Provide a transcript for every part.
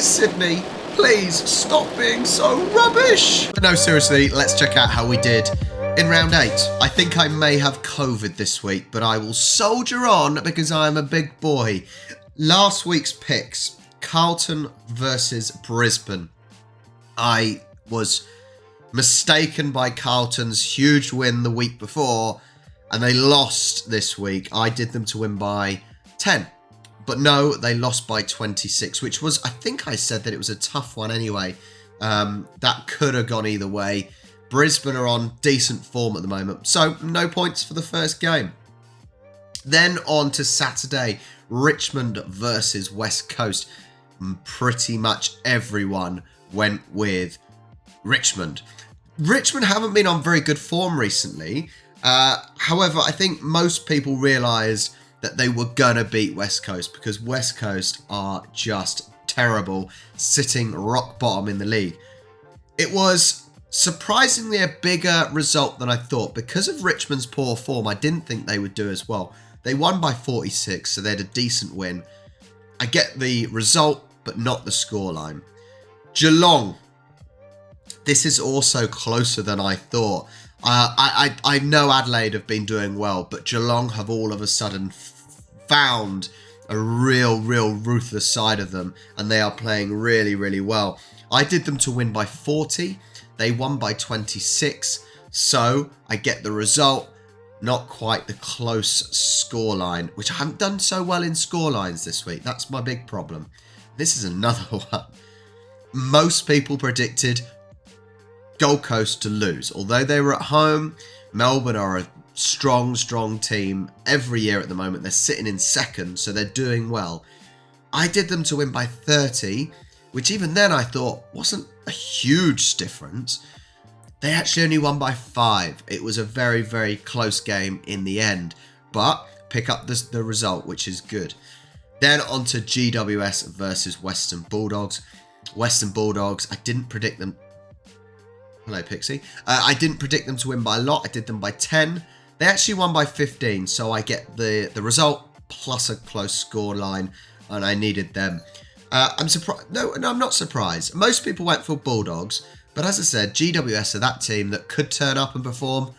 Please, Sydney, please stop being so rubbish. But no, seriously, let's check out how we did in round 8. I think I may have COVID this week, but I will soldier on because I'm a big boy. Last week's picks, Carlton versus Brisbane. I was mistaken by Carlton's huge win the week before, and they lost this week. I did them to win by 10. But no, they lost by 26, which was, I think I said that it was a tough one anyway. That could have gone either way. Brisbane are on decent form at the moment, so no points for the first game. Then on to Saturday, Richmond versus West Coast. Pretty much everyone went with Richmond. Richmond haven't been on very good form recently. However, I think most people realised that they were going to beat West Coast because West Coast are just terrible, sitting rock bottom in the league. It was surprisingly a bigger result than I thought. Because of Richmond's poor form, I didn't think they would do as well. They won by 46, so they had a decent win. I get the result, but not the scoreline. Geelong. This is also closer than I thought. I know Adelaide have been doing well, but Geelong have all of a sudden found a real ruthless side of them, and they are playing really well. I did them to win by 40. They won by 26, so I get the result. Not quite the close scoreline, which I haven't done so well in scorelines this week. That's my big problem. This is another one. Most people predicted Gold Coast to lose. Although they were at home, Melbourne are a strong team every year at the moment. They're sitting in second, so they're doing well. I did them to win by 30, which even then I thought wasn't a huge difference. They actually only won by 5. It was a very close game in the end, but pick up the result, which is good. Then on to GWS versus Western Bulldogs. Western Bulldogs, I didn't predict them. Hello, Pixie. I didn't predict them to win by a lot. I did them by 10. They actually won by 15, so I get the result plus a close score line, and I needed them. I'm surprised. No, I'm not surprised. Most people went for Bulldogs, but as I said, GWS are that team that could turn up and perform,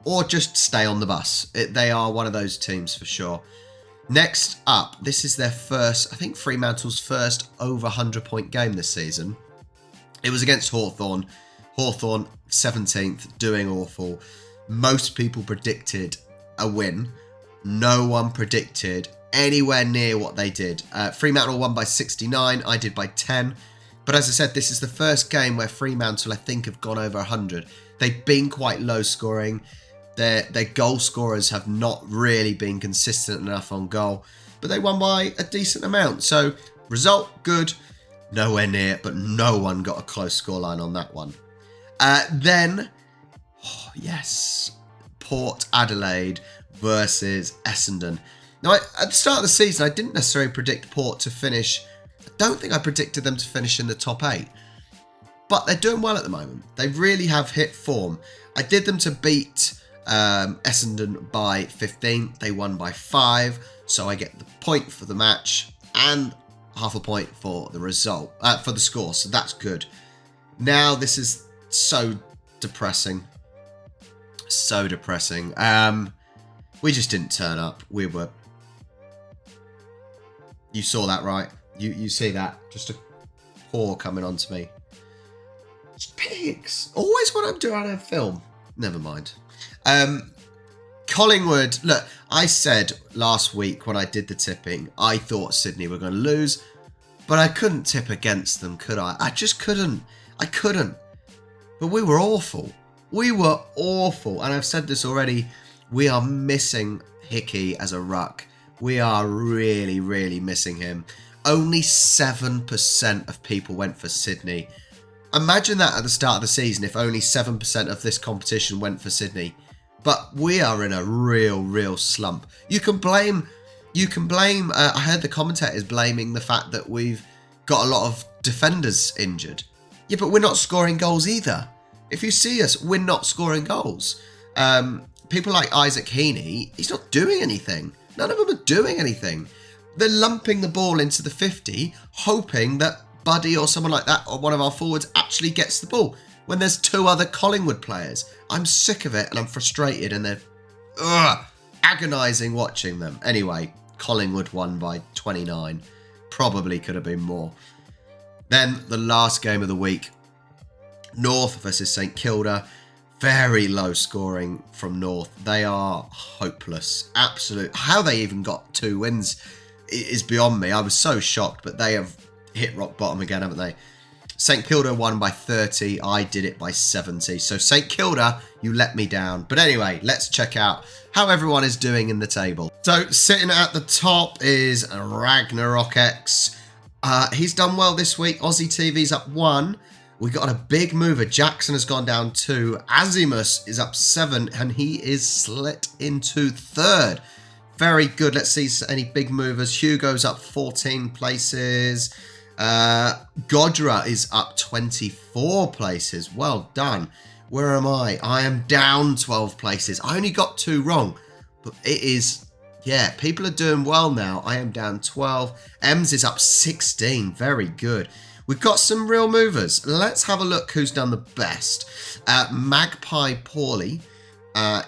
or just stay on the bus. They are one of those teams for sure. Next up, this is their first, I think Fremantle's first over 100-point game this season. It was against Hawthorn. Hawthorn 17th, doing awful. Most people predicted a win. No one predicted anywhere near what they did. Fremantle won by 69. I did by 10. But as I said, this is the first game where Fremantle, I think, have gone over 100. They've been quite low scoring. Their goal scorers have not really been consistent enough on goal. But they won by a decent amount. So, result, good. Nowhere near, but no one got a close scoreline on that one. Then, yes, Port Adelaide versus Essendon. Now, at the start of the season, I didn't necessarily predict Port to finish. I don't think I predicted them to finish in the top 8. But they're doing well at the moment. They really have hit form. I did them to beat Essendon by 15. They won by 5. So I get the point for the match and half a point for the result, for the score. So that's good. Now, this is so depressing. So depressing. We just didn't turn up. You saw that, right? You see that? Just a paw coming onto me. Pigs. Always when I'm doing a film. Never mind. Collingwood. Look, I said last week when I did the tipping, I thought Sydney were going to lose, but I couldn't tip against them, could I? I just couldn't. I couldn't. But we were awful. We were awful. And I've said this already. We are missing Hickey as a ruck. We are really missing him. Only 7% of people went for Sydney. Imagine that at the start of the season if only 7% of this competition went for Sydney. But we are in a real slump. You can blame, I heard the commentators blaming the fact that we've got a lot of defenders injured. Yeah, but we're not scoring goals either. If you see us, we're not scoring goals. People like Isaac Heaney, he's not doing anything. None of them are doing anything. They're lumping the ball into the 50, hoping that Buddy or someone like that, or one of our forwards actually gets the ball when there's 2 other Collingwood players. I'm sick of it and I'm frustrated, and they're agonising watching them. Anyway, Collingwood won by 29. Probably could have been more. Then the last game of the week, North versus St Kilda. Very low scoring from North. They are hopeless. Absolute. How they even got 2 wins is beyond me. I was so shocked, but they have hit rock bottom again, haven't they? St Kilda won by 30. I did it by 70. So St Kilda, you let me down. But anyway, let's check out how everyone is doing in the table. So sitting at the top is Ragnarok X. He's done well this week. Aussie TV's up 1. We got a big mover. Jackson has gone down 2. Azimus is up 7, and he is slit into 3rd. Very good. Let's see any big movers. Hugo's up 14 places. Godra is up 24 places. Well done. Where am I? I am down 12 places. I only got 2 wrong, but it is, yeah, people are doing well now. I am down 12. Ems is up 16. Very good. We've got some real movers. Let's have a look who's done the best. Magpie Paulie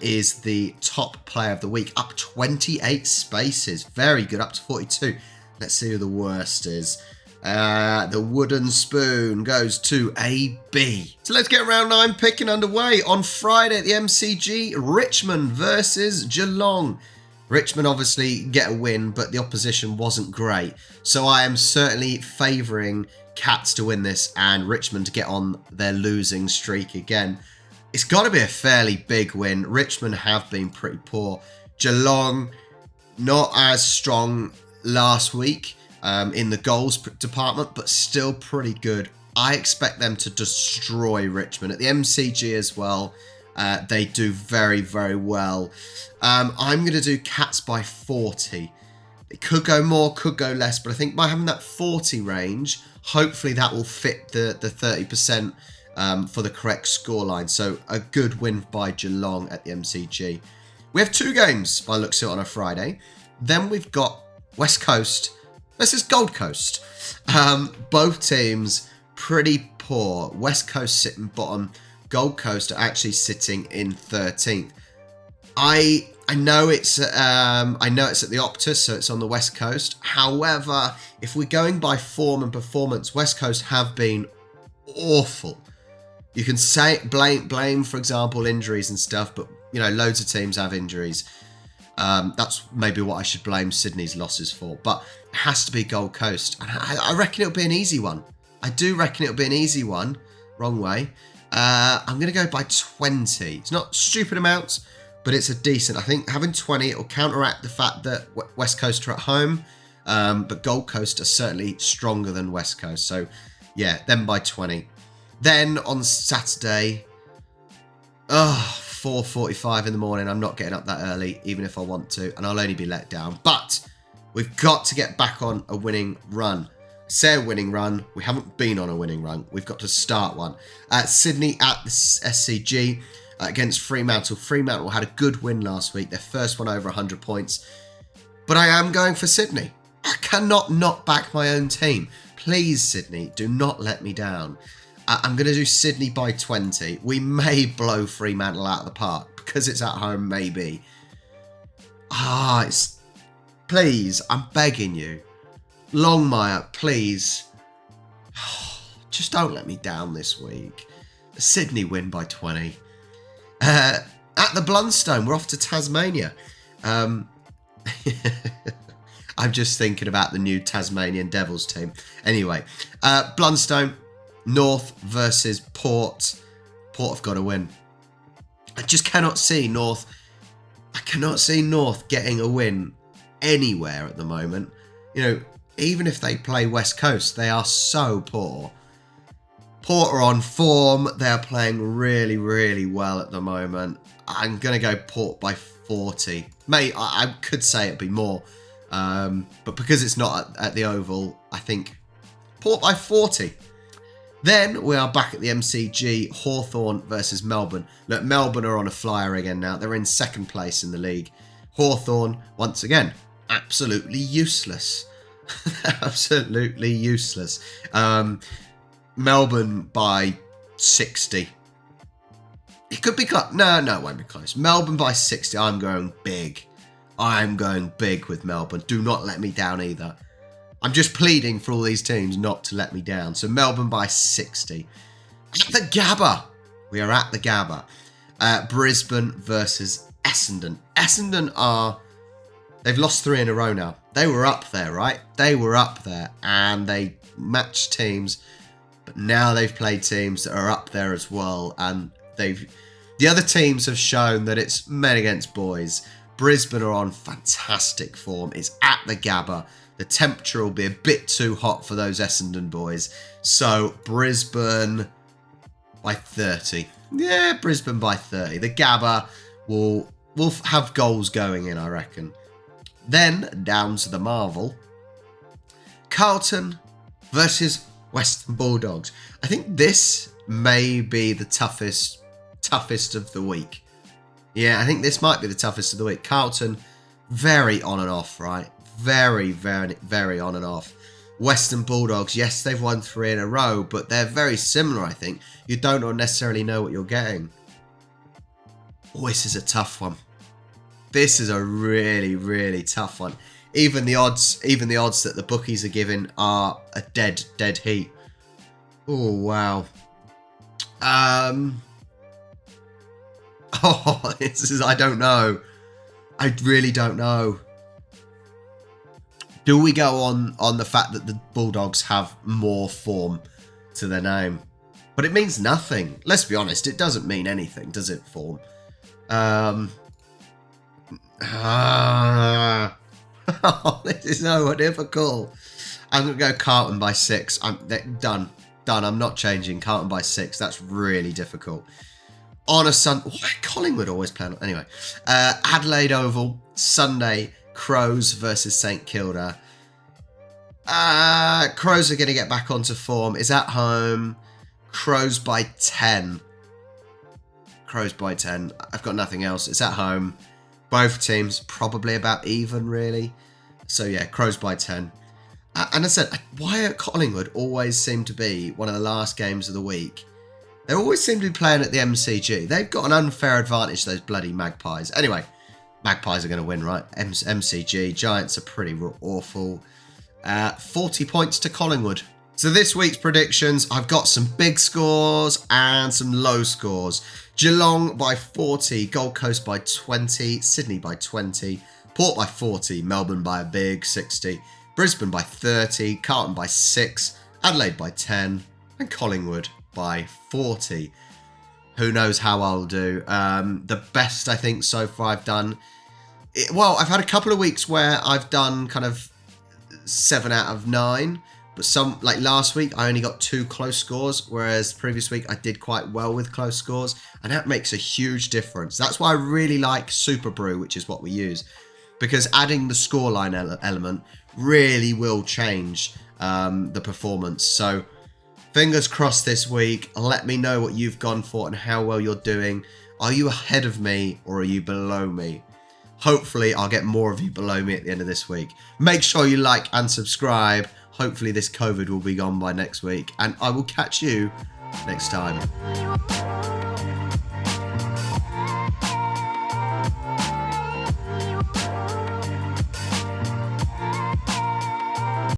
is the top player of the week, up 28 spaces. Very good, up to 42. Let's see who the worst is. The Wooden Spoon goes to AB. So let's get round 9 picking underway. On Friday at the MCG, Richmond versus Geelong. Richmond obviously get a win, but the opposition wasn't great. So I am certainly favouring Cats to win this and Richmond to get on their losing streak again. It's got to be a fairly big win. Richmond have been pretty poor. Geelong, not as strong last week in the goals department, but still pretty good. I expect them to destroy Richmond. At the MCG as well, they do very, very well. I'm going to do Cats by 40. It could go more, could go less, but I think by having that 40 range, hopefully that will fit the 30% for the correct scoreline. So a good win by Geelong at the MCG. We have 2 games by the looks of it on a Friday. Then we've got West Coast versus Gold Coast. Both teams pretty poor. West Coast sitting bottom. Gold Coast are actually sitting in 13th. I know it's at the Optus, so it's on the West Coast. However, if we're going by form and performance, West Coast have been awful. You can say blame, for example, injuries and stuff, but you know, loads of teams have injuries. That's maybe what I should blame Sydney's losses for, but it has to be Gold Coast, and I reckon it'll be an easy one. I do reckon it'll be an easy one. Wrong way. I'm going to go by 20. It's not stupid amounts, but it's a decent. I think having 20, it will counteract the fact that West Coast are at home, but Gold Coast are certainly stronger than West Coast. So, yeah, them by 20. Then on Saturday, 4:45 in the morning. I'm not getting up that early, even if I want to, and I'll only be let down. But we've got to get back on a winning run. Say a winning run. We haven't been on a winning run. We've got to start one. Sydney at the SCG against Fremantle. Fremantle had a good win last week. Their first one over 100 points. But I am going for Sydney. I cannot not back my own team. Please, Sydney, do not let me down. I'm going to do Sydney by 20. We may blow Fremantle out of the park because it's at home, maybe. Please, I'm begging you. Longmire, please. Just don't let me down this week. Sydney win by 20. At the Blundstone, we're off to Tasmania. I'm just thinking about the new Tasmanian Devils team. Anyway, Blundstone, North versus Port. Port have got to win. I just cannot see North. I cannot see North getting a win anywhere at the moment. You know, even if they play West Coast, they are so poor. Port are on form. They're playing really, really well at the moment. I'm going to go Port by 40. Mate, I could say it'd be more. But because it's not at the Oval, I think Port by 40. Then we are back at the MCG, Hawthorn versus Melbourne. Look, Melbourne are on a flyer again now. They're in second place in the league. Hawthorn, once again, absolutely useless. Absolutely useless. Melbourne by 60. It could be close. No, it won't be close. Melbourne by 60. I'm going big. I'm going big with Melbourne. Do not let me down either. I'm just pleading for all these teams not to let me down. So Melbourne by 60. At the Gabba. We are at the Gabba. Brisbane versus Essendon. Essendon they've lost 3 in a row now. They were up there, right? They were up there and they matched teams. But now they've played teams that are up there as well. And the other teams have shown that it's men against boys. Brisbane are on fantastic form. It's at the Gabba. The temperature will be a bit too hot for those Essendon boys. So Brisbane by 30. Yeah, Brisbane by 30. The Gabba will have goals going in, I reckon. Then down to the Marvel. Carlton versus Western Bulldogs. I think this may be the toughest of the week. Yeah, I think this might be the toughest of the week. Carlton, very on and off, right? Very, very, very on and off. Western Bulldogs, yes, they've won 3 in a row, but they're very similar, I think. You don't necessarily know what you're getting. Oh, this is a tough one. This is a really, really tough one. Even the odds that the bookies are giving are a dead heat. Oh, wow. I don't know. I really don't know. Do we go on the fact that the Bulldogs have more form to their name? But it means nothing. Let's be honest, it doesn't mean anything, does it, form? This is so difficult. I'm going to go Carlton by 6. Done. I'm not changing. Carlton by 6. That's really difficult. On a Sunday... Why Collingwood always playing... Anyway. Adelaide Oval. Sunday. Crows versus St Kilda. Crows are going to get back onto form. Is at home. Crows by 10. Crows by 10. I've got nothing else. It's at home. Both teams probably about even, really. So, yeah, Crows by 10. And I said, why Collingwood always seem to be one of the last games of the week? They always seem to be playing at the MCG. They've got an unfair advantage, those bloody Magpies. Anyway, Magpies are going to win, right? MCG. Giants are pretty awful. 40 points to Collingwood. So this week's predictions, I've got some big scores and some low scores. Geelong by 40, Gold Coast by 20, Sydney by 20, Port by 40, Melbourne by a big 60, Brisbane by 30, Carlton by 6, Adelaide by 10, and Collingwood by 40. Who knows how I'll do. The best I think so far I've done... I've had a couple of weeks where I've done kind of 7 out of 9. But some, like last week, I only got 2 close scores, whereas previous week I did quite well with close scores, and that makes a huge difference. That's why I really like Super Brew, which is what we use, because adding the scoreline element really will change the performance. So fingers crossed this week. Let me know what you've gone for and how well you're doing. Are you ahead of me or are you below me? Hopefully I'll get more of you below me at the end of this week. Make sure you like and subscribe. Hopefully this COVID will be gone by next week, and I will catch you next time.